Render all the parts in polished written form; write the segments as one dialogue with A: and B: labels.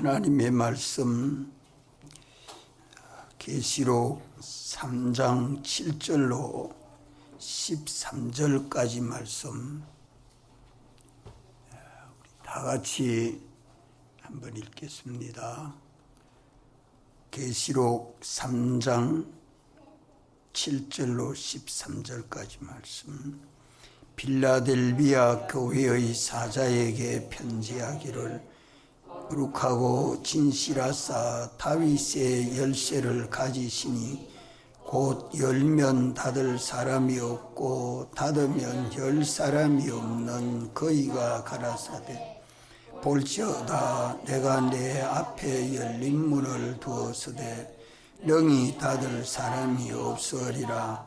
A: 하나님의 말씀 계시록 3장 7절로 13절까지 말씀 우리 다 같이 한번 읽겠습니다. 계시록 3장 7절로 13절까지 말씀. 빌라델비아 교회의 사자에게 편지하기를 거룩하고 진실하사 다윗의 열쇠를 가지시니 곧 열면 닫을 사람이 없고 닫으면 열 사람이 없는 그이가 가라사대 볼지어다 내가 내 앞에 열린 문을 두었으되 능히 닫을 사람이 없으리라.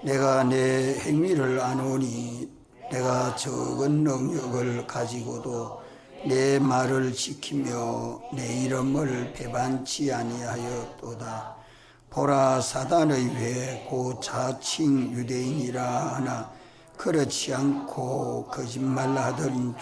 A: 내가 내 행위를 아노니 내가 적은 능력을 가지고도 내 말을 지키며 내 이름을 배반치 아니하였도다. 보라, 사단의 회 곧 자칭 유대인이라 하나 그렇지 않고 거짓말하던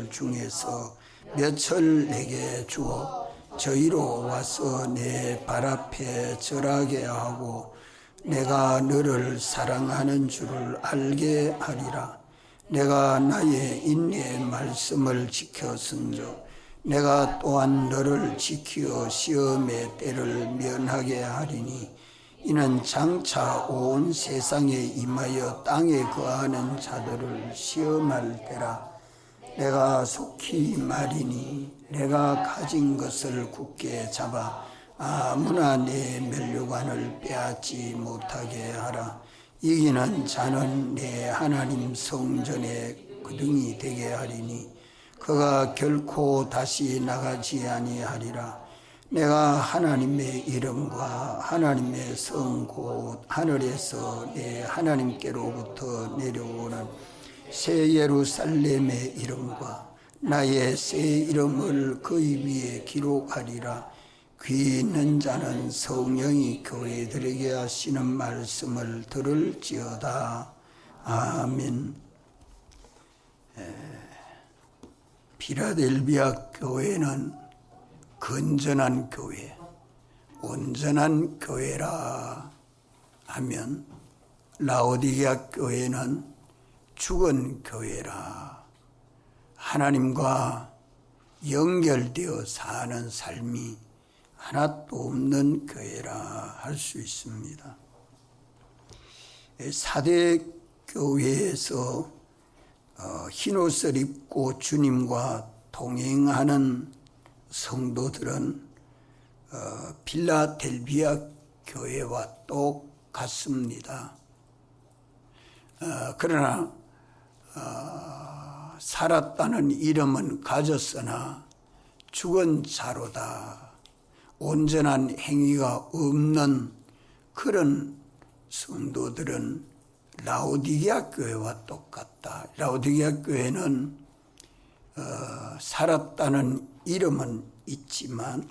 A: 중에서 몇을 내게 주어 저희로 와서 내 발 앞에 절하게 하고 내가 너를 사랑하는 줄을 알게 하리라. 내가 나의 인내의 말씀을 지켰은즉 내가 또한 너를 지키어 시험의 때를 면하게 하리니 이는 장차 온 세상에 임하여 땅에 거하는 자들을 시험할 때라. 내가 속히 말이니 내가 가진 것을 굳게 잡아 아무나 내 면류관을 빼앗지 못하게 하라. 이기는 자는 내 하나님 성전의 거둥이 되게 하리니 그가 결코 다시 나가지 아니하리라. 내가 하나님의 이름과 하나님의 성 곧 하늘에서 내 하나님께로부터 내려오는 새 예루살렘의 이름과 나의 새 이름을 그의 위에 기록하리라. 귀 있는 자는 성령이 교회들에게 하시는 말씀을 들을지어다. 아멘. 필라델비아 교회는 건전한 교회, 온전한 교회라 하면 라오디게아 교회는 죽은 교회라. 하나님과 연결되어 사는 삶이 하나도 없는 교회라 할 수 있습니다. 사대 교회에서 흰옷을 입고 주님과 동행하는 성도들은 필라델비아 교회와 똑같습니다. 그러나 살았다는 이름은 가졌으나 죽은 자로다. 온전한 행위가 없는 그런 성도들은 라오디게아 교회와 똑같다. 라오디게아 교회는 살았다는 이름은 있지만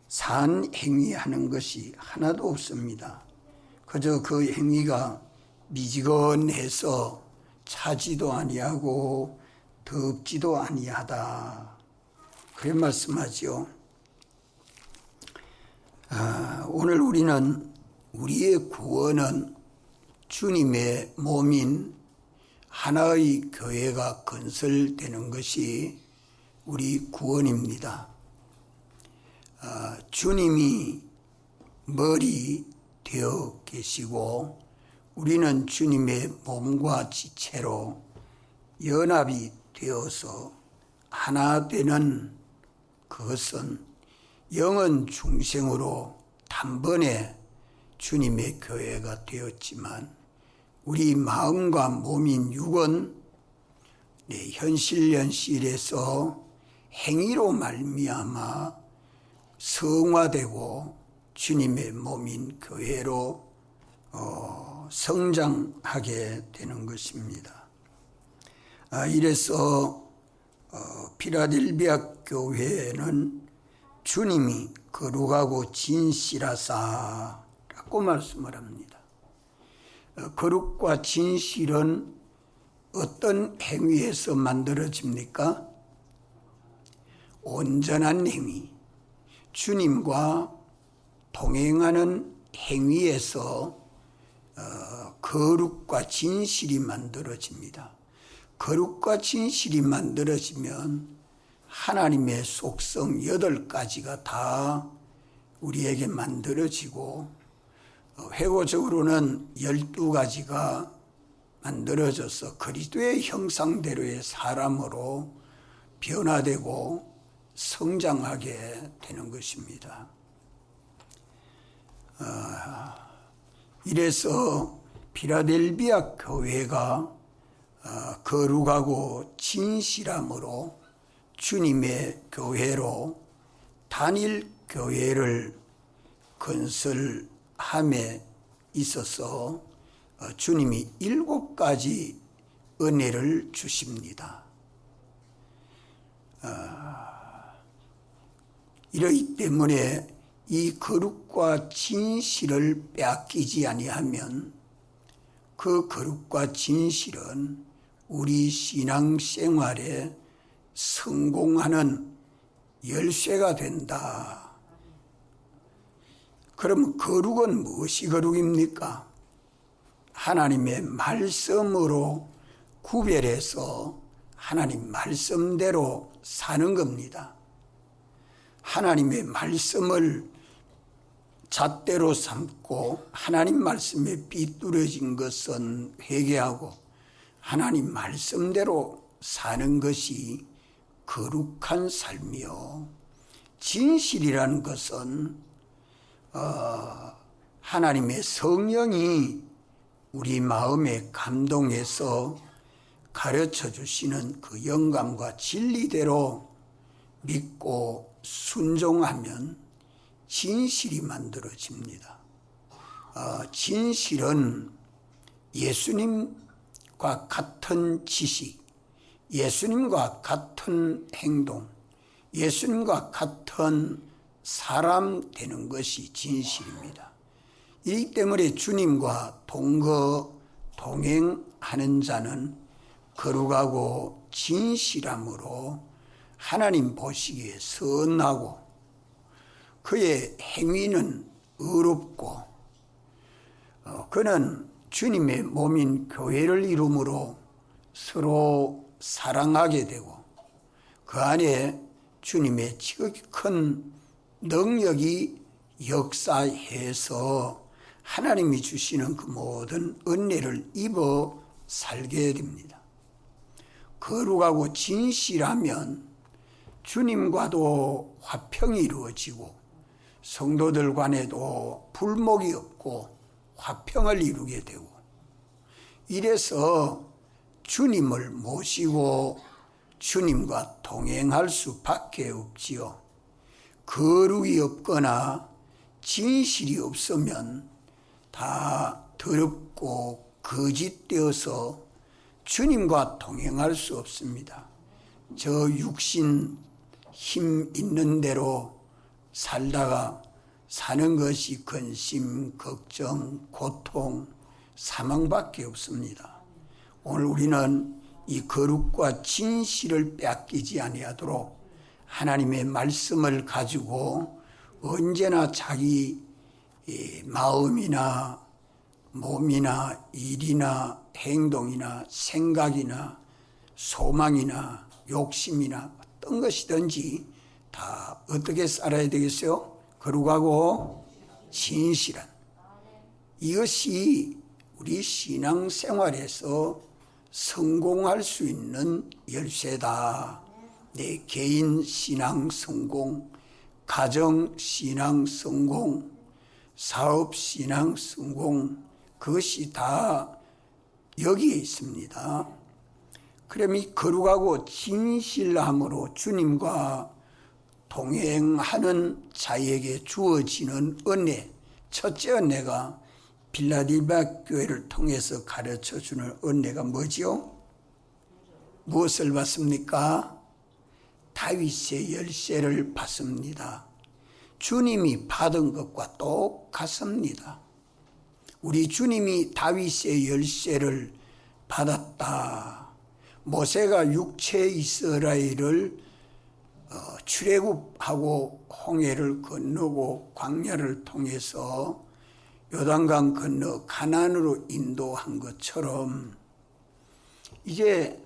A: 산 행위하는 것이 하나도 없습니다. 그저 그 행위가 미지근해서 차지도 아니하고 덥지도 아니하다. 그런 말씀하지요. 오늘 우리는 우리의 구원은 주님의 몸인 하나의 교회가 건설되는 것이 우리 구원입니다. 주님이 머리 되어 계시고 우리는 주님의 몸과 지체로 연합이 되어서 하나 되는 그것은 영원 중생으로 단번에 주님의 교회가 되었지만 우리 마음과 몸인 육은 현실에서 행위로 말미암아 성화되고 주님의 몸인 교회로 성장하게 되는 것입니다. 이래서 필라델비아 교회는 주님이 거룩하고 진실하사라고 말씀을 합니다. 거룩과 진실은 어떤 행위에서 만들어집니까? 온전한 행위, 주님과 동행하는 행위에서 거룩과 진실이 만들어집니다. 거룩과 진실이 만들어지면 하나님의 속성 8가지가 다 우리에게 만들어지고, 회고적으로는 12가지가 만들어져서 그리스도의 형상대로의 사람으로 변화되고 성장하게 되는 것입니다. 이래서 필라델비아 교회가 거룩하고 진실함으로 주님의 교회로 단일 교회를 건설함에 있어서 주님이 7가지 은혜를 주십니다. 이러기 때문에 이 거룩과 진실을 빼앗기지 아니하면 그 거룩과 진실은 우리 신앙생활에 성공하는 열쇠가 된다. 그럼 거룩은 무엇이 거룩입니까? 하나님의 말씀으로 구별해서 하나님 말씀대로 사는 겁니다. 하나님의 말씀을 잣대로 삼고 하나님 말씀에 비뚤어진 것은 회개하고 하나님 말씀대로 사는 것이 거룩한 삶이요. 진실이라는 것은 하나님의 성령이 우리 마음에 감동해서 가르쳐 주시는 그 영감과 진리대로 믿고 순종하면 진실이 만들어집니다. 진실은 예수님과 같은 지식, 예수님과 같은 행동, 예수님과 같은 사람 되는 것이 진실입니다. 이 때문에 주님과 동행하는 자는 거룩하고 진실함으로 하나님 보시기에 선하고 그의 행위는 의롭고 그는 주님의 몸인 교회를 이루므로 서로 사랑하게 되고 그 안에 주님의 지극히 큰 능력이 역사해서 하나님이 주시는 그 모든 은혜를 입어 살게 됩니다. 거룩하고 진실하면 주님과도 화평이 이루어지고 성도들 간에도 불목이 없고 화평을 이루게 되고, 이래서 주님을 모시고 주님과 동행할 수밖에 없지요. 거룩이 없거나 진실이 없으면 다 더럽고 거짓되어서 주님과 동행할 수 없습니다. 저 육신 힘 있는 대로 살다가 사는 것이 근심, 걱정, 고통, 사망밖에 없습니다. 오늘 우리는 이 거룩과 진실을 빼앗기지 아니하도록 하나님의 말씀을 가지고 언제나 자기 마음이나 몸이나 일이나 행동이나 생각이나 소망이나 욕심이나 어떤 것이든지 다 어떻게 살아야 되겠어요? 거룩하고 진실한. 이것이 우리 신앙생활에서 성공할 수 있는 열쇠다. 내 개인 신앙 성공, 가정 신앙 성공, 사업 신앙 성공, 그것이 다 여기에 있습니다. 그럼 이 거룩하고 진실함으로 주님과 동행하는 자에게 주어지는 은혜, 첫째 은혜가 필라델비아 교회를 통해서 가르쳐주는 은혜가 뭐지요? 무엇을 받습니까? 다윗의 열쇠를 받습니다. 주님이 받은 것과 똑같습니다. 우리 주님이 다윗의 열쇠를 받았다. 모세가 육체 이스라엘을 출애굽하고 홍해를 건너고 광야를 통해서 요단강 건너 가나안으로 인도한 것처럼 이제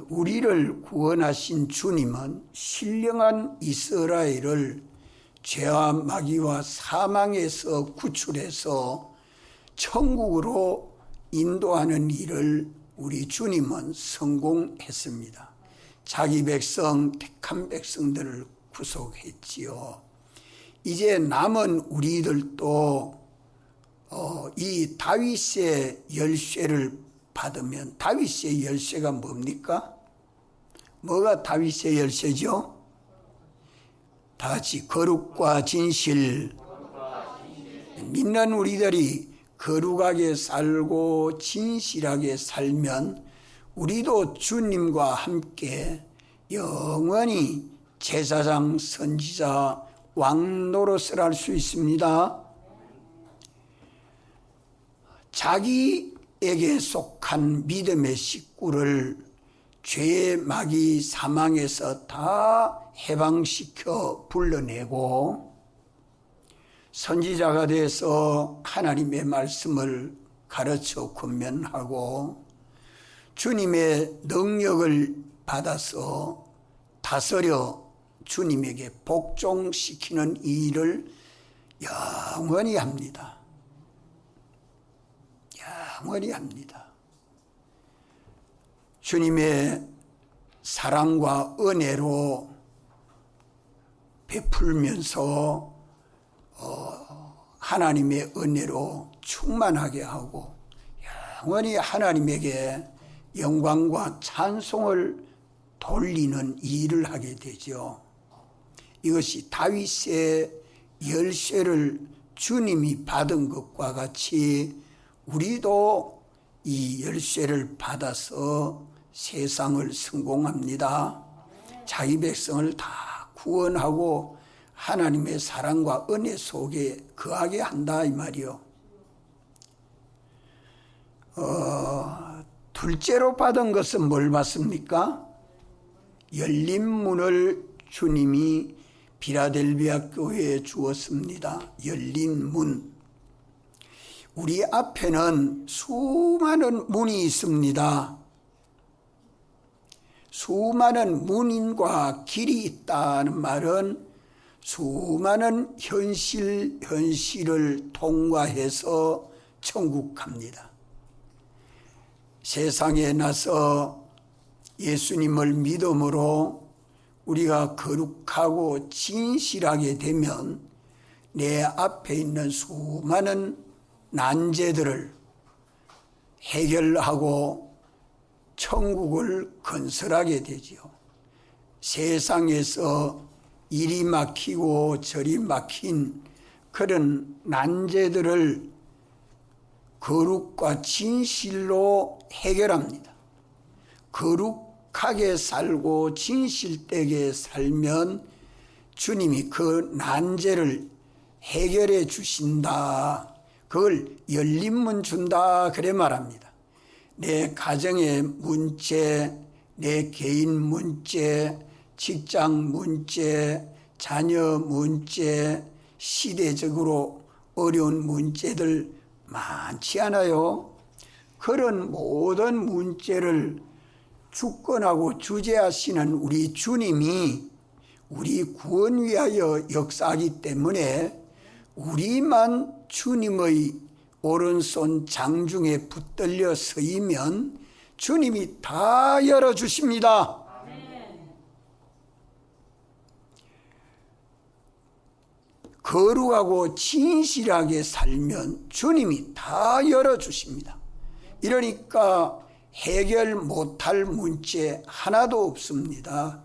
A: 우리를 구원하신 주님은 신령한 이스라엘을 죄와 마귀와 사망에서 구출해서 천국으로 인도하는 일을 우리 주님은 성공했습니다. 자기 백성, 택한 백성들을 구속했지요. 이제 남은 우리들도 이 다윗의 열쇠를 받으면, 다윗의 열쇠가 뭡니까? 뭐가 다윗의 열쇠죠? 다 같이 거룩과 진실. 믿는 우리들이 거룩하게 살고 진실하게 살면 우리도 주님과 함께 영원히 제사장, 선지자, 왕 노릇을 할 수 있습니다. 자기에게 속한 믿음의 식구를 죄의 마귀 사망에서 다 해방시켜 불러내고 선지자가 돼서 하나님의 말씀을 가르쳐 권면하고 주님의 능력을 받아서 다스려 주님에게 복종시키는 일을 영원히 합니다. 영원히 합니다. 주님의 사랑과 은혜로 베풀면서 하나님의 은혜로 충만하게 하고 영원히 하나님에게 영광과 찬송을 돌리는 일을 하게 되죠. 이것이 다윗의 열쇠를 주님이 받은 것과 같이 우리도 이 열쇠를 받아서 세상을 성공합니다. 자기 백성을 다 구원하고 하나님의 사랑과 은혜 속에 거하게 한다 이 말이요. 둘째로 받은 것은 뭘 받습니까? 열린 문을 주님이 빌라델비아 교회에 주었습니다. 열린 문. 우리 앞에는 수많은 문이 있습니다. 수많은 문인과 길이 있다는 말은 수많은 현실을 통과해서 천국 갑니다. 세상에 나서 예수님을 믿음으로 우리가 거룩하고 진실하게 되면 내 앞에 있는 수많은 난제들을 해결하고 천국을 건설하게 되지요. 세상에서 이리 막히고 저리 막힌 그런 난제들을 거룩과 진실로 해결합니다. 거룩하게 살고 진실되게 살면 주님이 그 난제를 해결해 주신다. 그걸 열린 문 준다 그래 말합니다. 내 가정의 문제, 내 개인 문제, 직장 문제, 자녀 문제, 시대적으로 어려운 문제들 많지 않아요? 그런 모든 문제를 주권하고 주재하시는 우리 주님이 우리 구원 위하여 역사하기 때문에 우리만 주님의 오른손 장중에 붙들려 서이면 주님이 다 열어주십니다. 거룩하고 진실하게 살면 주님이 다 열어주십니다. 이러니까 해결 못할 문제 하나도 없습니다.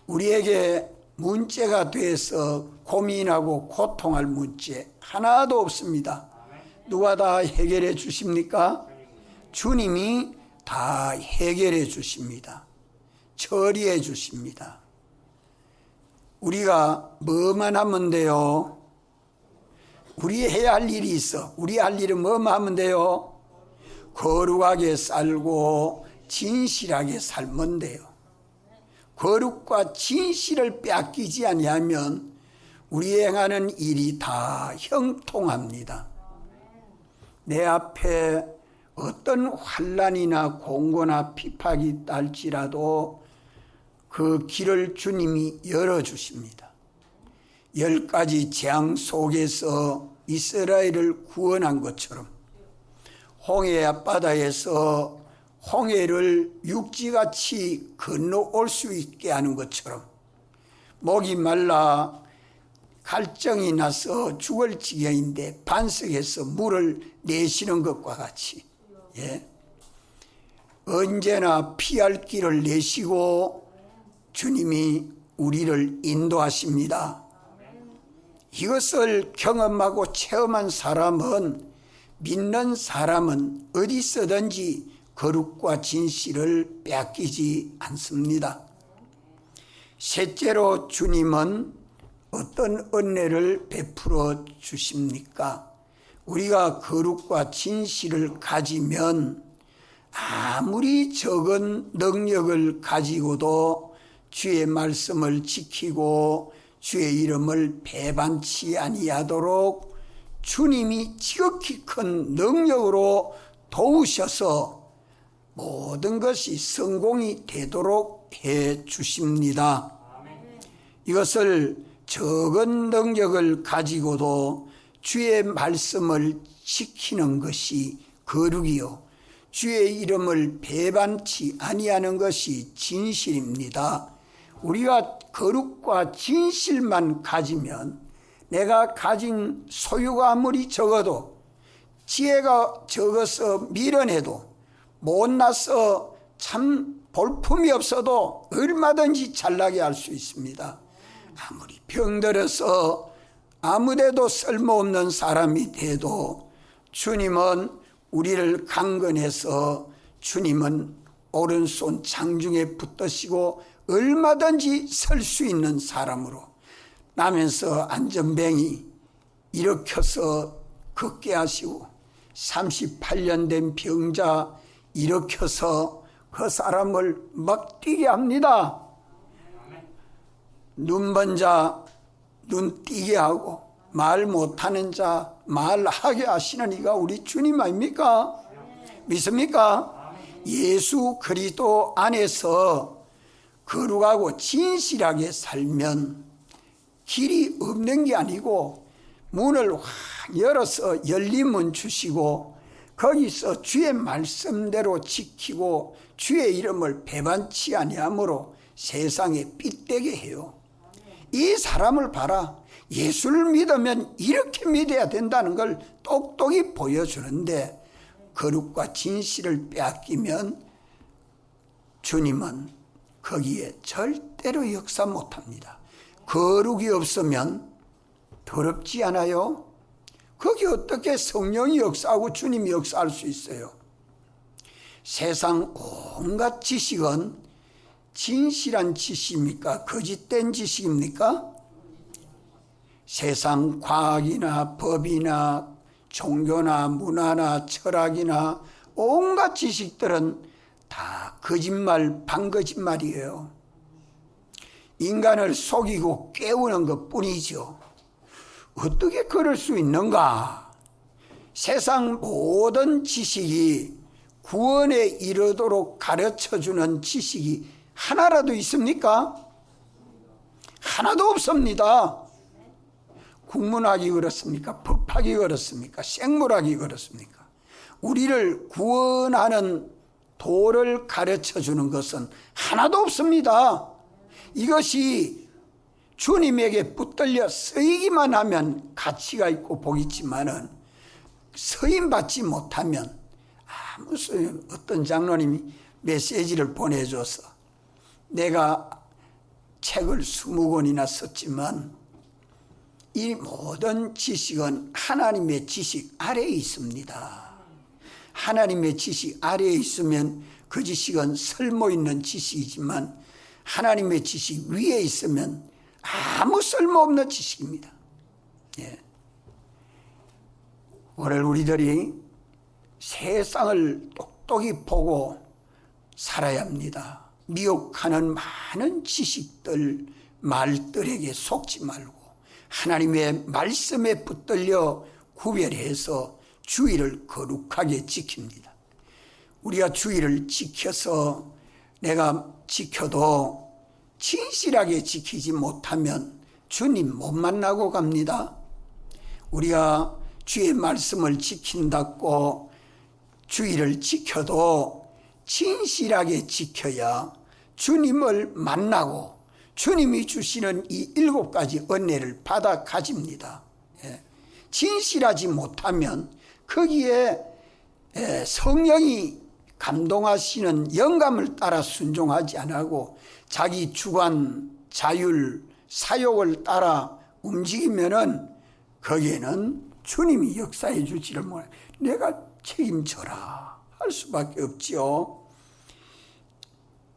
A: 우리에게 문제가 돼서 고민하고 고통할 문제 하나도 없습니다. 누가 다 해결해 주십니까? 주님이 다 해결해 주십니다. 처리해 주십니다. 우리가 뭐만 하면 돼요? 우리 해야 할 일이 있어. 우리 할 일은 뭐만 하면 돼요? 거룩하게 살고 진실하게 살면 돼요. 거룩과 진실을 빼앗기지 아니하면 우리 행하는 일이 다 형통합니다. 내 앞에 어떤 환난이나 공고나 핍박이 날지라도 그 길을 주님이 열어주십니다. 10가지 재앙 속에서 이스라엘을 구원한 것처럼 홍해 앞바다에서 홍해를 육지같이 건너올 수 있게 하는 것처럼 목이 말라 갈증이 나서 죽을 지경인데 반석에서 물을 내시는 것과 같이 언제나 피할 길을 내시고 주님이 우리를 인도하십니다. 이것을 경험하고 체험한 사람은, 믿는 사람은 어디서든지 거룩과 진실을 빼앗기지 않습니다. 셋째로 주님은 어떤 은혜를 베풀어 주십니까? 우리가 거룩과 진실을 가지면 아무리 적은 능력을 가지고도 주의 말씀을 지키고 주의 이름을 배반치 아니하도록 주님이 지극히 큰 능력으로 도우셔서 모든 것이 성공이 되도록 해 주십니다. 이것을 적은 능력을 가지고도 주의 말씀을 지키는 것이 거룩이요 주의 이름을 배반치 아니하는 것이 진실입니다. 우리가 거룩과 진실만 가지면 내가 가진 소유가 아무리 적어도, 지혜가 적어서 미련해도, 못나서 참 볼품이 없어도 얼마든지 잘나게 할 수 있습니다. 아무리 병들어서 아무데도 쓸모없는 사람이 돼도 주님은 우리를 강건해서 주님은 오른손 장중에 붙드시고 얼마든지 설 수 있는 사람으로 나면서 안전뱅이 일으켜서 걷게 하시고 38년 된 병자 일으켜서 그 사람을 막 뛰게 합니다. 눈먼 자 눈 띄게 하고 말 못하는 자 말하게 하시는 이가 우리 주님 아닙니까? 믿습니까? 예수 그리스도 안에서 거룩하고 진실하게 살면 길이 없는 게 아니고 문을 확 열어서 열린 문 주시고 거기서 주의 말씀대로 지키고 주의 이름을 배반치 아니하므로 세상에 빗대게 해요. 이 사람을 봐라. 예수를 믿으면 이렇게 믿어야 된다는 걸 똑똑히 보여주는데 거룩과 진실을 빼앗기면 주님은 거기에 절대로 역사 못합니다. 거룩이 없으면 더럽지 않아요? 거기 어떻게 성령이 역사하고 주님이 역사할 수 있어요? 세상 온갖 지식은 진실한 지식입니까? 거짓된 지식입니까? 세상 과학이나 법이나 종교나 문화나 철학이나 온갖 지식들은 다 거짓말, 반거짓말이에요. 인간을 속이고 깨우는 것뿐이죠. 어떻게 그럴 수 있는가? 세상 모든 지식이 구원에 이르도록 가르쳐주는 지식이 하나라도 있습니까? 하나도 없습니다. 국문학이 그렇습니까? 법학이 그렇습니까? 생물학이 그렇습니까? 우리를 구원하는 도를 가르쳐주는 것은 하나도 없습니다. 이것이 주님에게 붙들려 쓰이기만 하면 가치가 있고 복이 있지만은 서임받지 못하면 아무 소용. 어떤 장로님이 메시지를 보내줘서 내가 책을 20권이나 썼지만 이 모든 지식은 하나님의 지식 아래에 있습니다. 하나님의 지식 아래에 있으면 그 지식은 쓸모있는 지식이지만 하나님의 지식 위에 있으면 아무 쓸모없는 지식입니다. 오늘 우리들이 세상을 똑똑히 보고 살아야 합니다. 미혹하는 많은 지식들, 말들에게 속지 말고 하나님의 말씀에 붙들려 구별해서 주의를 거룩하게 지킵니다. 우리가 주의를 지켜서 내가 지켜도 진실하게 지키지 못하면 주님 못 만나고 갑니다. 우리가 주의 말씀을 지킨다고 주의를 지켜도 진실하게 지켜야 주님을 만나고 주님이 주시는 이 7가지 은혜를 받아 가집니다. 진실하지 못하면 거기에 성령이 감동하시는 영감을 따라 순종하지 않고 자기 주관, 자율, 사욕을 따라 움직이면은 거기에는 주님이 역사해 주지를 못해 내가 책임져라 할 수밖에 없지요.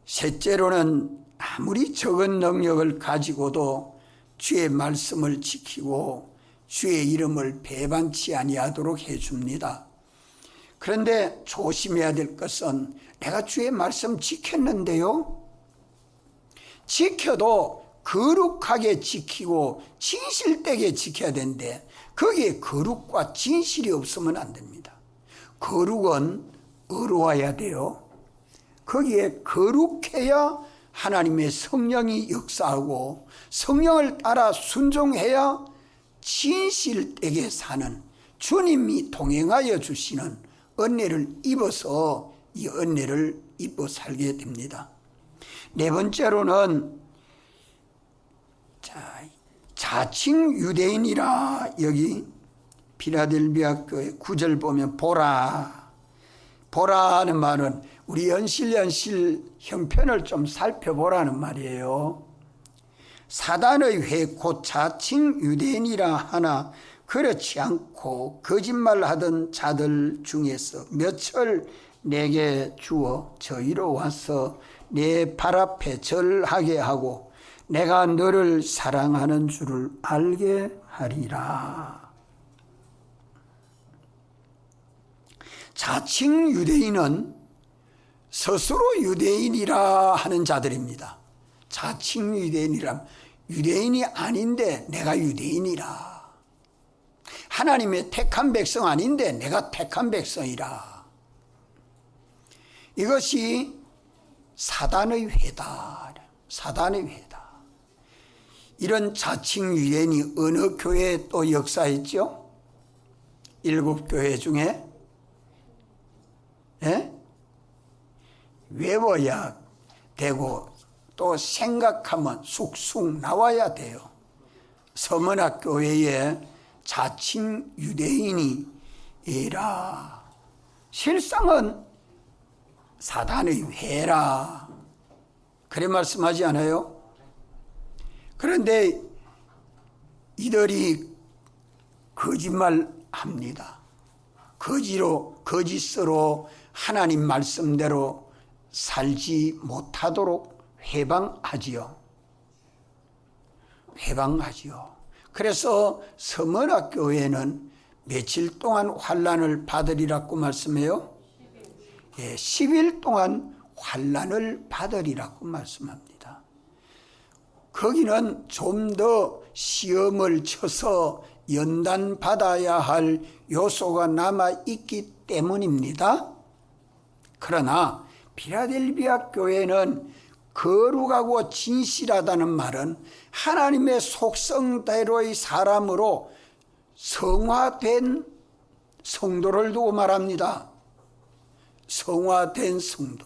A: 셋째로는 아무리 적은 능력을 가지고도 주의 말씀을 지키고 주의 이름을 배반치 아니하도록 해줍니다. 그런데 조심해야 될 것은 내가 주의 말씀 지켰는데요. 지켜도 거룩하게 지키고 진실되게 지켜야 되는데 거기에 거룩과 진실이 없으면 안 됩니다. 거룩은 의로워야 돼요. 거기에 거룩해야 하나님의 성령이 역사하고 성령을 따라 순종해야 진실되게 사는 주님이 동행하여 주시는 은혜를 입어서 이 은혜를 입어 살게 됩니다. 네 번째로는 자칭 유대인이라 여기 필라델비아 교회 9절 보면 보라. 보라는 말은 우리 연실 형편을 좀 살펴보라는 말이에요. 사단의 회 곧 자칭 유대인이라 하나 그렇지 않고 거짓말하던 자들 중에서 몇을 내게 주어 저희로 와서 내 발 앞에 절하게 하고 내가 너를 사랑하는 줄을 알게 하리라. 자칭 유대인은 스스로 유대인이라 하는 자들입니다. 자칭 유대인이란 유대인이 아닌데 내가 유대인이라. 하나님의 택한 백성 아닌데 내가 택한 백성이라. 이것이 사단의 회다. 사단의 회다. 이런 자칭 유대인이 어느 교회에 또 역사했죠? 7교회 중에 외워야 되고 또 생각하면 쑥쑥 나와야 돼요. 서문학 교회에 자칭 유대인이라 실상은 사단의 회라 그래 말씀하지 않아요? 그런데 이들이 거짓말합니다. 거짓으로 하나님 말씀대로 살지 못하도록 회방하지요. 그래서 서문학 교회는 며칠 동안 환난을 받으리라고 말씀해요? 10일 동안 환난을 받으리라고 말씀합니다. 거기는 좀 더 시험을 쳐서 연단받아야 할 요소가 남아있기 때문입니다. 그러나 필라델비아 교회는 거룩하고 진실하다는 말은 하나님의 속성대로의 사람으로 성화된 성도를 두고 말합니다. 성화된 성도.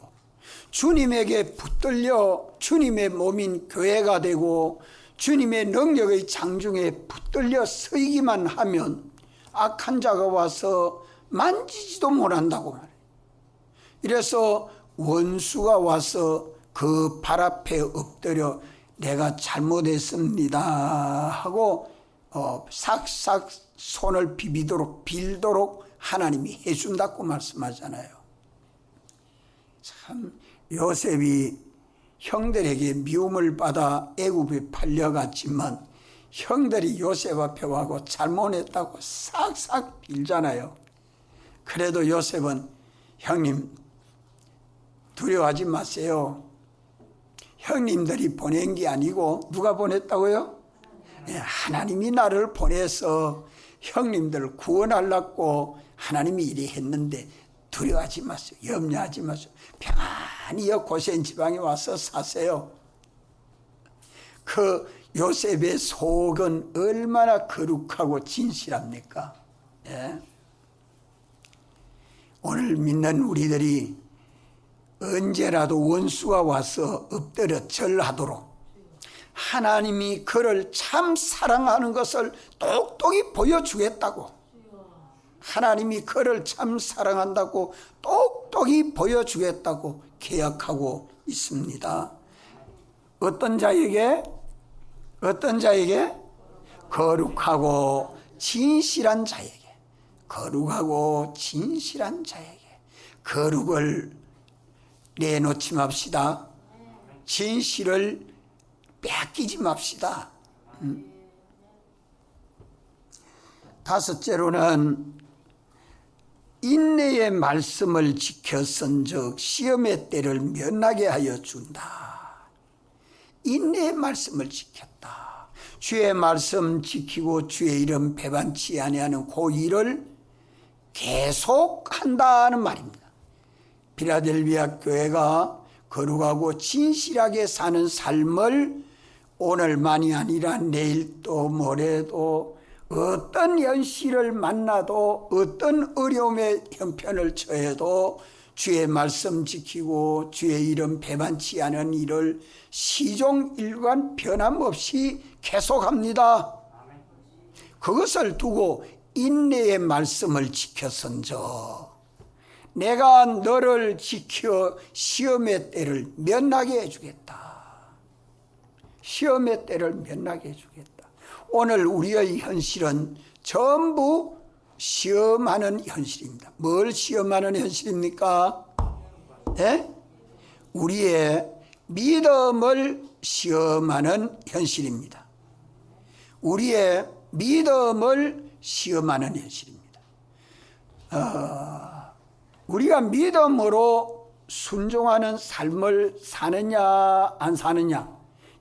A: 주님에게 붙들려 주님의 몸인 교회가 되고 주님의 능력의 장중에 붙들려 서기만 하면 악한 자가 와서 만지지도 못한다고 말해요. 이래서 원수가 와서 그 발 앞에 엎드려 내가 잘못했습니다 하고 싹싹 손을 빌도록 하나님이 해준다고 말씀하잖아요. 참 요셉이 형들에게 미움을 받아 애굽에 팔려갔지만 형들이 요셉 앞에 와고 잘못했다고 싹싹 빌잖아요. 그래도 요셉은 형님 두려워하지 마세요. 형님들이 보낸 게 아니고 누가 보냈다고요? 하나님이 나를 보내서 형님들을 구원하려고 하나님이 이래 했는데 두려워하지 마세요. 염려하지 마세요. 평안히 고센 지방에 와서 사세요. 그 요셉의 속은 얼마나 거룩하고 진실합니까? 예? 오늘 믿는 우리들이 언제라도 원수가 와서 엎드려 절하도록 하나님이 그를 참 사랑하는 것을 똑똑히 보여주겠다고, 하나님이 그를 참 사랑한다고 똑똑히 보여주겠다고 계약하고 있습니다. 어떤 자에게? 어떤 자에게? 거룩하고 진실한 자에게. 거룩하고 진실한 자에게. 거룩을 내놓지 맙시다. 진실을 뺏기지 맙시다. 다섯째로는 인내의 말씀을 지켰은즉 시험의 때를 면하게 하여 준다. 인내의 말씀을 지켰다. 주의 말씀 지키고 주의 이름 배반치 아니하는 그 일을 계속한다는 말입니다. 필라델비아 교회가 거룩하고 진실하게 사는 삶을 오늘만이 아니라 내일도 모레도 어떤 현실을 만나도 어떤 어려움의 형편을 처해도 주의 말씀 지키고 주의 이름 배반치 않은 일을 시종일관 변함없이 계속합니다. 그것을 두고 인내의 말씀을 지켰은저 내가 너를 지켜 시험의 때를 면하게 해주겠다. 시험의 때를 면하게 해주겠다. 오늘 우리의 현실은 전부 시험하는 현실입니다. 뭘 시험하는 현실입니까? 네? 우리의 믿음을 시험하는 현실입니다. 우리의 믿음을 시험하는 현실입니다. 우리가 믿음으로 순종하는 삶을 사느냐 안 사느냐,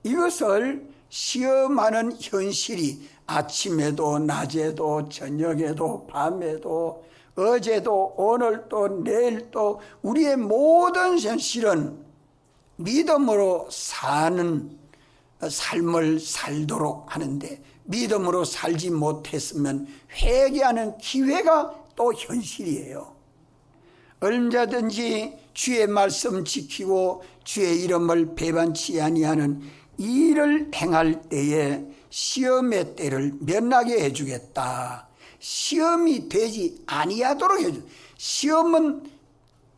A: 이것을 시험하는 현실이 아침에도 낮에도 저녁에도 밤에도 어제도 오늘도 내일도 우리의 모든 현실은 믿음으로 사는 삶을 살도록 하는데, 믿음으로 살지 못했으면 회개하는 기회가 또 현실이에요. 얼마든지 주의 말씀 지키고 주의 이름을 배반치 아니하는 이 일을 행할 때에 시험의 때를 면하게 해주겠다. 시험이 되지 아니하도록 해주겠다. 시험은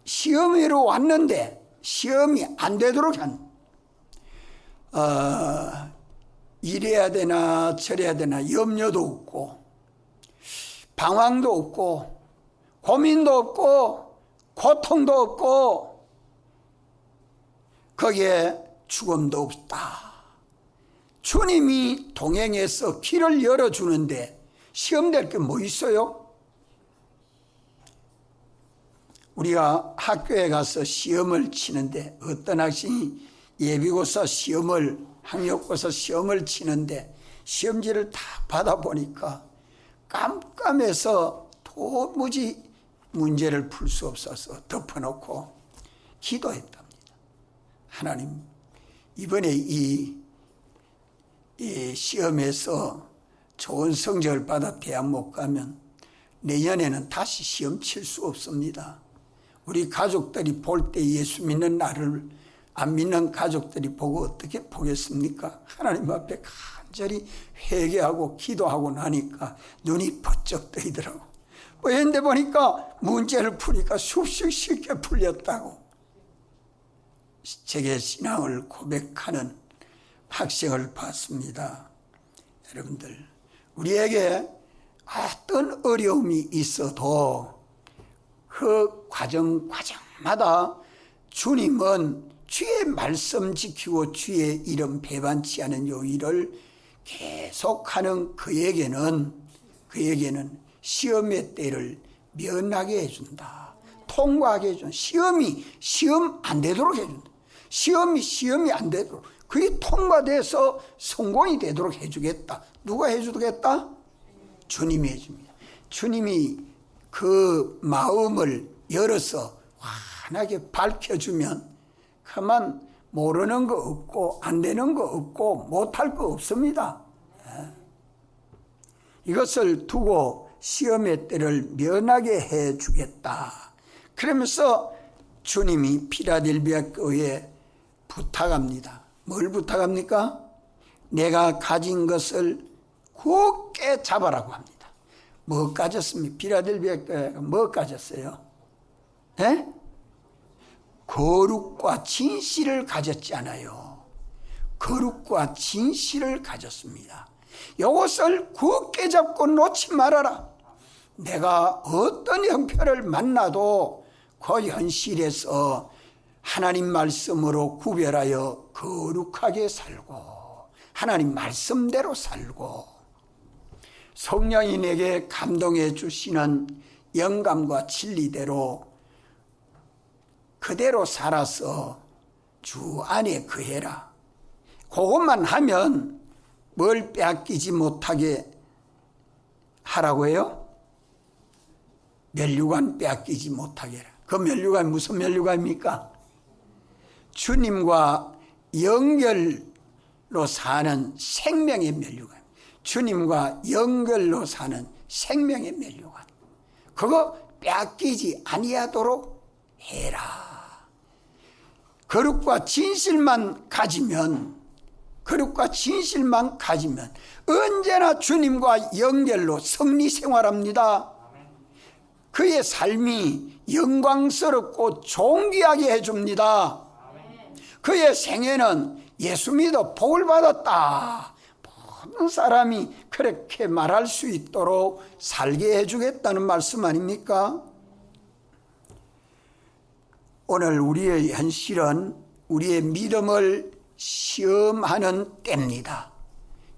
A: 시험으로 왔는데 시험이 안 되도록 한, 이래야 되나 저래야 되나 염려도 없고 방황도 없고 고민도 없고 고통도 없고 거기에 죽음도 없다. 주님이 동행해서 길을 열어주는데 시험될 게 뭐 있어요? 우리가 학교에 가서 시험을 치는데 어떤 학생이 예비고사 시험을, 학력고사 시험을 치는데 시험지를 다 받아보니까 깜깜해서 도무지 문제를 풀 수 없어서 덮어놓고 기도했답니다. 하나님, 이번에 이 시험에서 좋은 성적을 받아 대학 못 가면 내년에는 다시 시험 칠 수 없습니다. 우리 가족들이 볼 때 예수 믿는 나를 안 믿는 가족들이 보고 어떻게 보겠습니까? 하나님 앞에 간절히 회개하고 기도하고 나니까 눈이 번쩍 뜨이더라고. 그런데 보니까 문제를 푸니까 쉽게 풀렸다고. 제게 신앙을 고백하는 학생을 봤습니다. 여러분들, 우리에게 어떤 어려움이 있어도 그 과정마다 주님은 주의 말씀 지키고 주의 이름 배반치 않은 요 일을 계속하는 그에게는 시험의 때를 면하게 해준다. 통과하게 해준다. 시험 안 되도록 해준다. 시험이 안 되도록, 그게 통과돼서 성공이 되도록 해주겠다. 누가 해주겠다? 주님이 해줍니다. 주님이 그 마음을 열어서 환하게 밝혀주면 그만 모르는 거 없고 안 되는 거 없고 못할 거 없습니다. 이것을 두고 시험의 때를 면하게 해주겠다. 그러면서 주님이 필라델비아 교회에 부탁합니다. 뭘 부탁합니까? 내가 가진 것을 굳게 잡아라고 합니다. 뭐 가졌습니까? 필라델비아 교회가 뭐 가졌어요? 예? 거룩과 진실을 가졌지 않아요. 거룩과 진실을 가졌습니다. 이것을 굳게 잡고 놓지 말아라. 내가 어떤 형편을 만나도 그 현실에서 하나님 말씀으로 구별하여 거룩하게 살고 하나님 말씀대로 살고 성령이 내게 감동해 주시는 영감과 진리대로 그대로 살아서 주 안에 거해라. 그것만 하면 뭘 빼앗기지 못하게 하라고 해요? 면류관 빼앗기지 못하게 해라. 그 면류관 무슨 면류관입니까? 주님과 연결로 사는 생명의 면류관. 주님과 연결로 사는 생명의 면류관. 그거 빼앗기지 아니하도록 해라. 거룩과 진실만 가지면 언제나 주님과 연결로 성리 생활합니다. 그의 삶이 영광스럽고 존귀하게 해줍니다. 그의 생애는 예수 믿어 복을 받았다. 모든 사람이 그렇게 말할 수 있도록 살게 해주겠다는 말씀 아닙니까? 오늘 우리의 현실은 우리의 믿음을 시험하는 때입니다.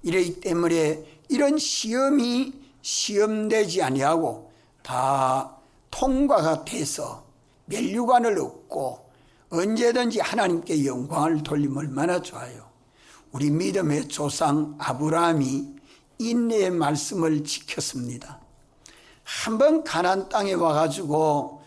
A: 이러기 때문에 이런 시험이 시험되지 아니하고 다 통과가 돼서 면류관을 얻고 언제든지 하나님께 영광을 돌리면 얼마나 좋아요. 우리 믿음의 조상 아브라함이 인내의 말씀을 지켰습니다. 한번 가나안 땅에 와가지고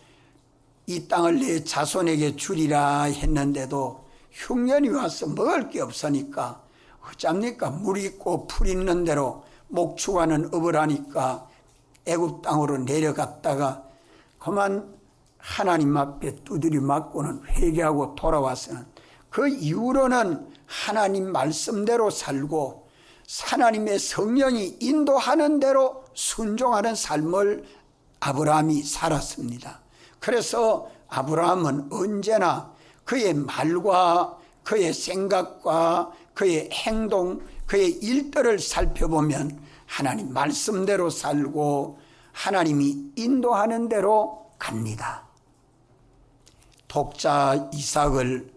A: 이 땅을 내 자손에게 주리라 했는데도 흉년이 와서 먹을 게 없으니까 어쩝니까? 물 있고 풀 있는 대로 목축하는 업을 하니까 애굽 땅으로 내려갔다가 그만 하나님 앞에 두드려 맞고는 회개하고 돌아와서는 그 이후로는 하나님 말씀대로 살고 하나님의 성령이 인도하는 대로 순종하는 삶을 아브라함이 살았습니다. 그래서 아브라함은 언제나 그의 말과 그의 생각과 그의 행동, 그의 일들을 살펴보면 하나님 말씀대로 살고 하나님이 인도하는 대로 갑니다. 독자 이삭을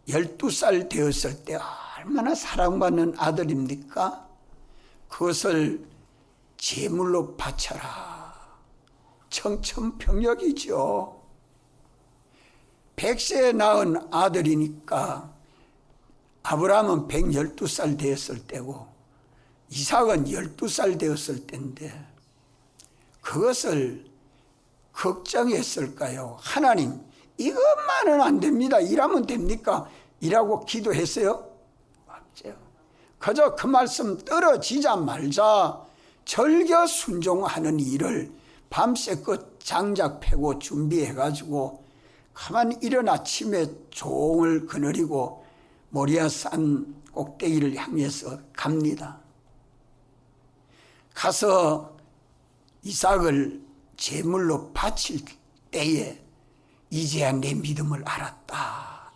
A: 12살 되었을 때 얼마나 사랑받는 아들입니까? 그것을 제물로 바쳐라. 청천벽력이죠. 100세에 낳은 아들이니까 아브라함은 112살 되었을 때고 이삭은 12살 되었을 때인데 그것을 걱정했을까요? 하나님, 이것만은 안 됩니다. 이러면 됩니까? 이라고 기도했어요? 맞죠. 그저 그 말씀 떨어지자 말자 절겨 순종하는 일을 밤새껏 장작 패고 준비해가지고 가만히 이른 아침에 종을 거느리고 모리아산 꼭대기를 향해서 갑니다. 가서 이삭을 제물로 바칠 때에 이제야 내 믿음을 알았다.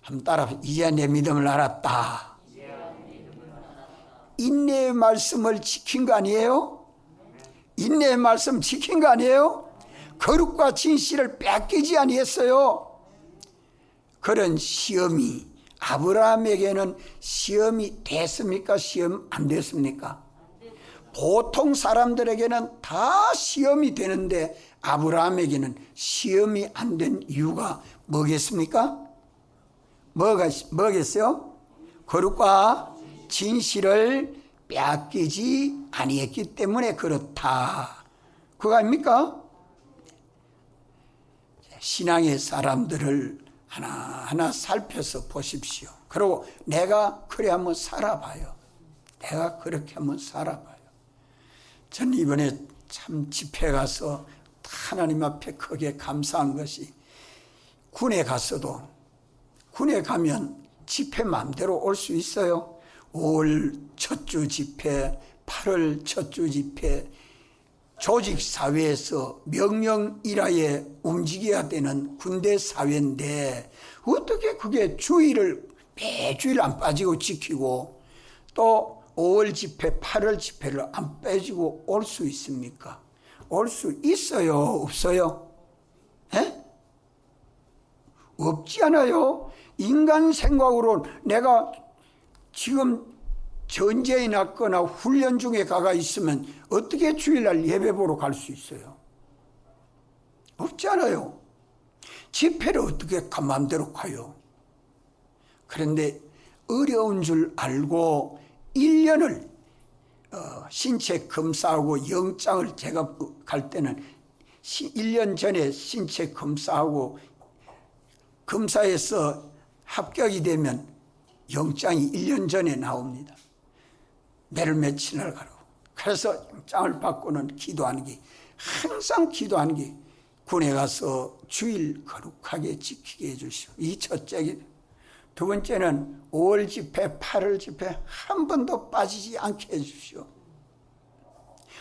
A: 한번 따라, 이제야 내 믿음을 알았다. 인내의 말씀을 지킨 거 아니에요? 인내의 말씀 지킨 거 아니에요? 거룩과 진실을 뺏기지 아니했어요. 그런 시험이 아브라함에게는 시험이 됐습니까? 시험 안 됐습니까? 보통 사람들에게는 다 시험이 되는데 아브라함에게는 시험이 안 된 이유가 뭐겠습니까? 뭐겠어요? 거룩과 진실을 빼앗기지 아니했기 때문에 그렇다. 그거 아닙니까? 신앙의 사람들을 하나하나 살펴서 보십시오. 그리고 내가 그래 한번 살아봐요. 내가 그렇게 한번 살아봐요. 전 이번에 참 집회 가서 하나님 앞에 크게 감사한 것이, 군에 갔어도 군에 가면 집회 마음대로 올 수 있어요. 5월 첫 주 집회, 8월 첫 주 집회, 조직사회에서 명령일하에 움직여야 되는 군대사회인데 어떻게 그게 주의를 매주일 안 빠지고 지키고 또 5월 집회, 8월 집회를 안 빠지고 올 수 있습니까? 올 수 있어요? 없어요? 에? 없지 않아요? 인간 생각으로 내가 지금 전쟁이 났거나 훈련 중에 가가 있으면 어떻게 주일날 예배 보러 갈 수 있어요? 없지 않아요? 집회를 어떻게 마음대로 가요? 그런데 어려운 줄 알고 1년을 신체 검사하고 영장을, 제가 갈 때는 1년 전에 신체 검사하고 검사에서 합격이 되면 영장이 1년 전에 나옵니다. 매를 며칠을 가라고. 그래서 영장을 받고는 기도하는 게, 항상 기도하는 게 군에 가서 주일 거룩하게 지키게 해주시오. 이 첫째. 두 번째는 5월 집회, 8월 집회 한 번도 빠지지 않게 해주시오.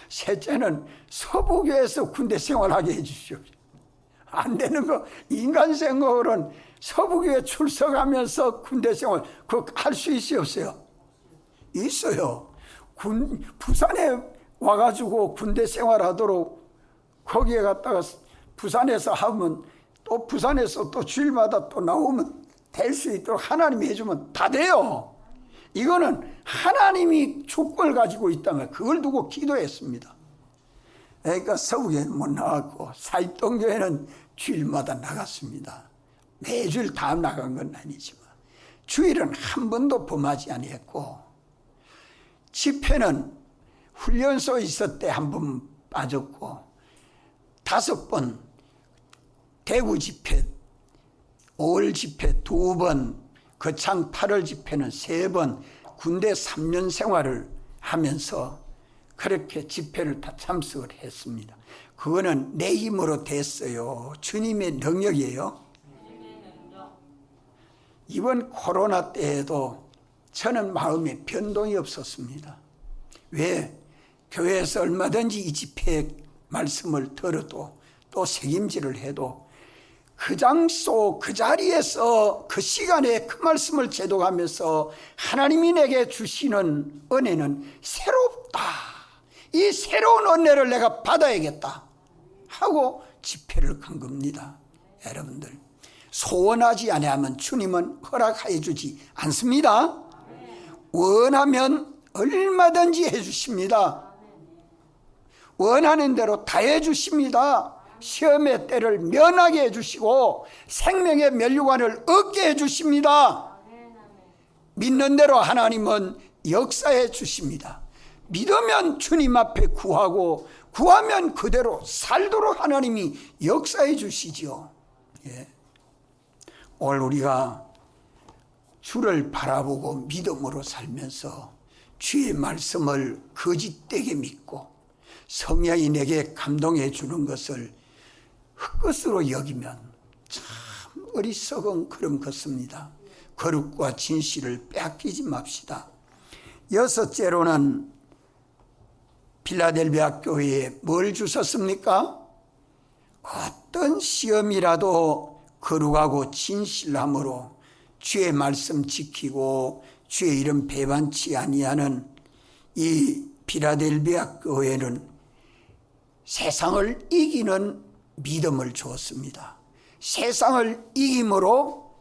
A: 셋째는 서부교에서 군대 생활하게 해주시오. 안 되는 거, 인간 생각으로는 서부교에 출석하면서 군대 생활 그거 할 수 있어요, 없어요? 있어요. 부산에 와가지고 군대 생활하도록 거기에 갔다가 부산에서 하면 또 부산에서 또 주일마다 또 나오면 될 수 있도록 하나님이 해주면 다 돼요. 이거는 하나님이 조건을 가지고 있다면 그걸 두고 기도했습니다. 그러니까 서부교회는 못 나갔고 사입동교회는 주일마다 나갔습니다. 매주일 다 나간 건 아니지만 주일은 한 번도 범하지 아니했고, 집회는 훈련소에 있을 때 한 번 빠졌고 5번, 대구 집회 5월 집회 2번, 거창 8월 집회는 3번, 군대 3년 생활을 하면서 그렇게 집회를 다 참석을 했습니다. 그거는 내 힘으로 됐어요. 주님의 능력이에요. 이번 코로나 때에도 저는 마음에 변동이 없었습니다. 왜? 교회에서 얼마든지 이 집회 말씀을 들어도 또 책임질을 해도 그 장소 그 자리에서 그 시간에 그 말씀을 제독하면서 하나님이 내게 주시는 은혜는 새롭다. 이 새로운 은혜를 내가 받아야겠다 하고 집회를 간 겁니다. 여러분들, 소원하지 아니하면 주님은 허락해 주지 않습니다. 원하면 얼마든지 해주십니다. 원하는 대로 다 해주십니다. 시험의 때를 면하게 해주시고 생명의 면류관을 얻게 해주십니다. 믿는 대로 하나님은 역사해 주십니다. 믿으면 주님 앞에 구하고 구하면 그대로 살도록 하나님이 역사해 주시죠. 예. 오늘 우리가 주를 바라보고 믿음으로 살면서 주의 말씀을 거짓되게 믿고 성령이 내게 감동해 주는 것을 헛것으로 여기면 참 어리석은 그런 것입니다. 거룩과 진실을 빼앗기지 맙시다. 6째로는 필라델비아 교회에 뭘 주셨습니까? 어떤 시험이라도 거룩하고 진실함으로 주의 말씀 지키고 주의 이름 배반치 아니하는 이 필라델비아 교회는 세상을 이기는 믿음을 주었습니다. 세상을 이김으로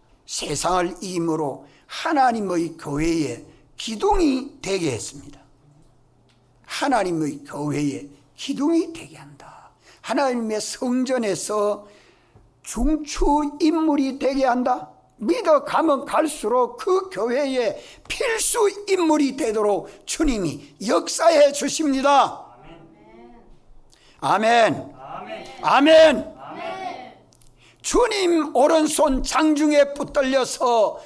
A: 하나님의 교회에 기둥이 되게 했습니다. 하나님의 교회에 기둥이 되게 한다. 하나님의 성전에서 중추 인물이 되게 한다. 믿어가면 갈수록 그 교회의 필수 인물이 되도록 주님이 역사해 주십니다. 아멘. 아멘. 주님 오른손 장중에 붙들려서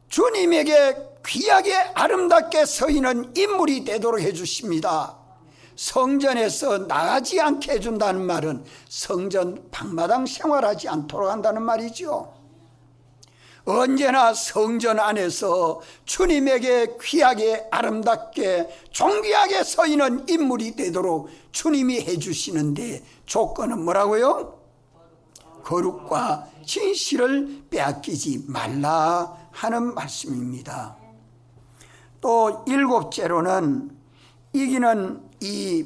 A: 주님에게 귀하게 아름답게 서 있는 인물이 되도록 해주십니다. 성전에서 나가지 않게 해준다는 말은 성전 방마당 생활하지 않도록 한다는 말이죠. 언제나 성전 안에서 주님에게 귀하게 아름답게 존귀하게 서 있는 인물이 되도록 주님이 해주시는데 조건은 뭐라고요? 거룩과 진실을 빼앗기지 말라 하는 말씀입니다. 또 일곱째로는 이기는 이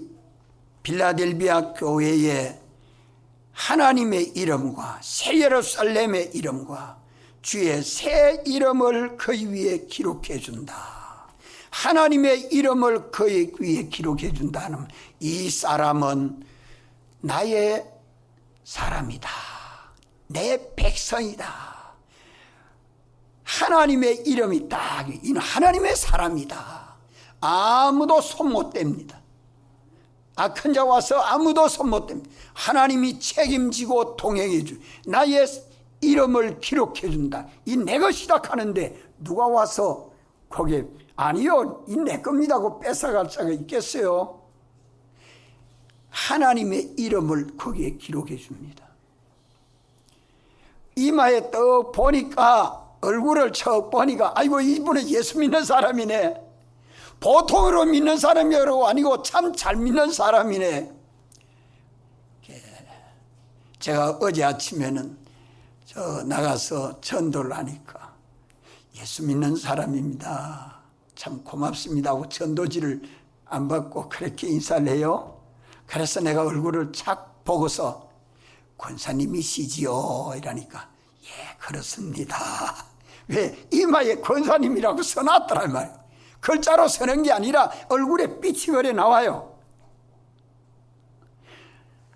A: 빌라델비아 교회의 하나님의 이름과 새 예루살렘의 이름과 주의 새 이름을 그 위에 기록해 준다. 하나님의 이름을 그 위에 기록해 준다는 이 사람은 나의 사람이다. 내 백성이다. 하나님의 이름이 딱 이는 하나님의 사람이다. 아무도 손 못 댑니다. 악한 자 와서 아무도 손 못 댑니다. 하나님이 책임지고 동행해 주. 나의 이름을 기록해 준다. 이 내 것이다 하는데 누가 와서 거기에 아니요 이 내 겁니다 하고 뺏어갈 자가 있겠어요? 하나님의 이름을 거기에 기록해 줍니다. 이마에 떡 보니까 얼굴을 척 보니까 아이고 이분은 예수 믿는 사람이네. 보통으로 믿는 사람이 아니고 참 잘 믿는 사람이네. 제가 어제 아침에는 나가서 전도를 하니까 예수 믿는 사람입니다. 참 고맙습니다 하고 전도지를 안 받고 그렇게 인사를 해요. 그래서 내가 얼굴을 착 보고서 권사님이시지요 이러니까 예 그렇습니다. 왜? 이마에 권사님이라고 써놨더란 말이에요. 글자로 쓰는 게 아니라 얼굴에 빛이 그래 나와요.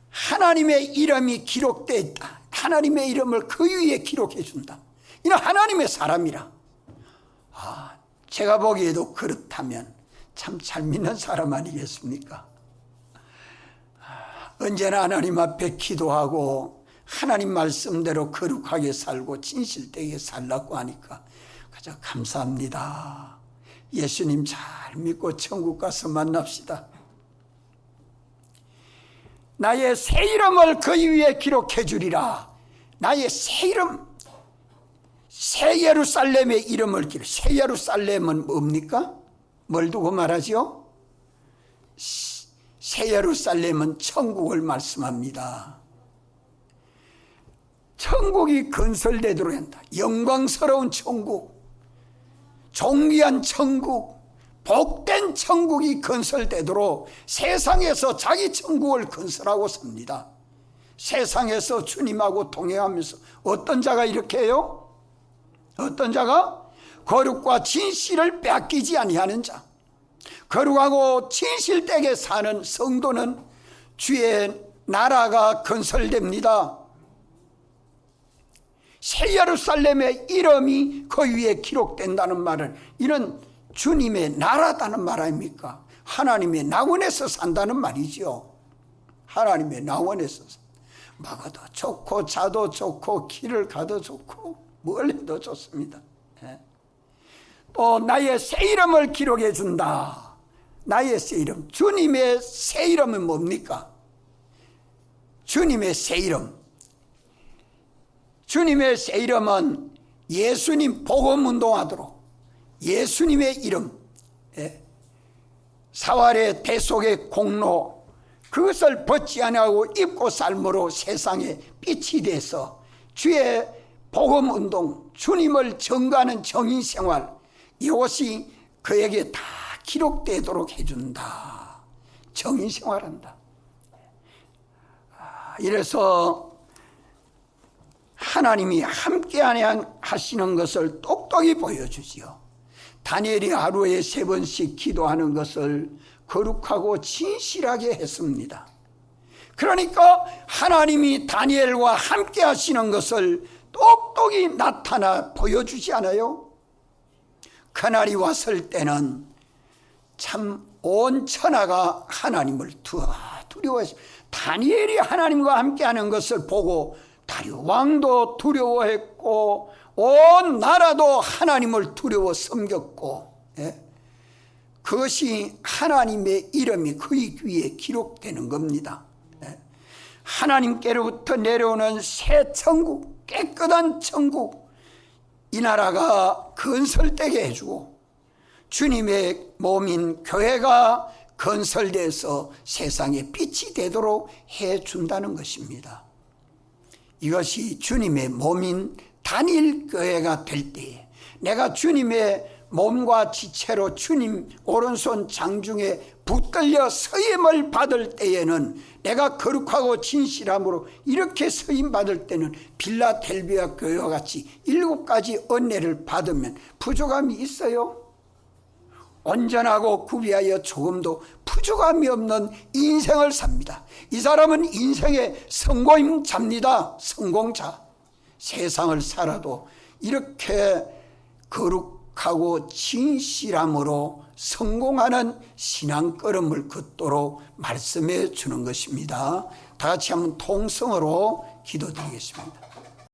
A: 하나님의 이름이 기록되어 있다. 하나님의 이름을 그 위에 기록해 준다. 이는 하나님의 사람이라. 제가 보기에도 그렇다면 참 잘 믿는 사람 아니겠습니까? 언제나 하나님 앞에 기도하고 하나님 말씀대로 거룩하게 살고 진실되게 살라고 하니까 그저 감사합니다. 예수님 잘 믿고 천국 가서 만납시다. 나의 새 이름을 그 위에 기록해 주리라. 나의 새 이름, 새 예루살렘의 이름을 기록. 새 예루살렘은 뭡니까? 뭘 두고 말하지요? 새 예루살렘은 천국을 말씀합니다. 천국이 건설되도록 한다. 영광스러운 천국, 존귀한 천국, 복된 천국이 건설되도록 세상에서 자기 천국을 건설하고 삽니다. 세상에서 주님하고 동행하면서 어떤 자가 이렇게 해요? 어떤 자가? 거룩과 진실을 빼앗기지 아니하는 자. 거룩하고 진실되게 사는 성도는 주의 나라가 건설됩니다. 새 예루살렘의 이름이 그 위에 기록된다는 말은 이는 주님의 나라다는 말 아닙니까? 하나님의 낙원에서 산다는 말이죠. 하나님의 낙원에서 먹어도 좋고 자도 좋고 길을 가도 좋고 뭘 해도 좋습니다. 또 나의 새 이름을 기록해 준다. 나의 새 이름, 주님의 새 이름은 뭡니까? 주님의 새 이름, 주님의 새 이름은 예수님 복음운동하도록 예수님의 이름, 사활의 대속의 공로, 그것을 벗지 아니하고 입고 삶으로 세상에 빛이 돼서 주의 복음운동, 주님을 증거하는 정인생활, 이것이 그에게 다 기록되도록 해준다. 정인생활한다. 이래서 하나님이 함께 하시는 것을 똑똑히 보여주지요. 다니엘이 하루에 3번씩 기도하는 것을 거룩하고 진실하게 했습니다. 그러니까 하나님이 다니엘과 함께 하시는 것을 똑똑히 나타나 보여주지 않아요? 그날이 왔을 때는 참 온 천하가 하나님을 두려워했어요. 다니엘이 하나님과 함께하는 것을 보고 다리오 왕도 두려워했고 온 나라도 하나님을 두려워 섬겼고, 그것이 하나님의 이름이 그의 귀에 기록되는 겁니다. 하나님께로부터 내려오는 새 천국, 깨끗한 천국, 이 나라가 건설되게 해주고 주님의 몸인 교회가 건설돼서 세상에 빛이 되도록 해준다는 것입니다. 이것이 주님의 몸인 단일 교회가 될 때에 내가 주님의 몸과 지체로 주님 오른손 장중에 붙들려 서임을 받을 때에는 내가 거룩하고 진실함으로 이렇게 서임 받을 때는 빌라델비아 교회와 같이 7가지 은혜를 받으면 부족함이 있어요? 온전하고 구비하여 조금도 부족함이 없는 인생을 삽니다. 이 사람은 인생의 성공자입니다. 성공자. 세상을 살아도 이렇게 거룩하고 진실함으로 성공하는 신앙 걸음을 걷도록 말씀해 주는 것입니다. 다 같이 한번 통성으로 기도드리겠습니다.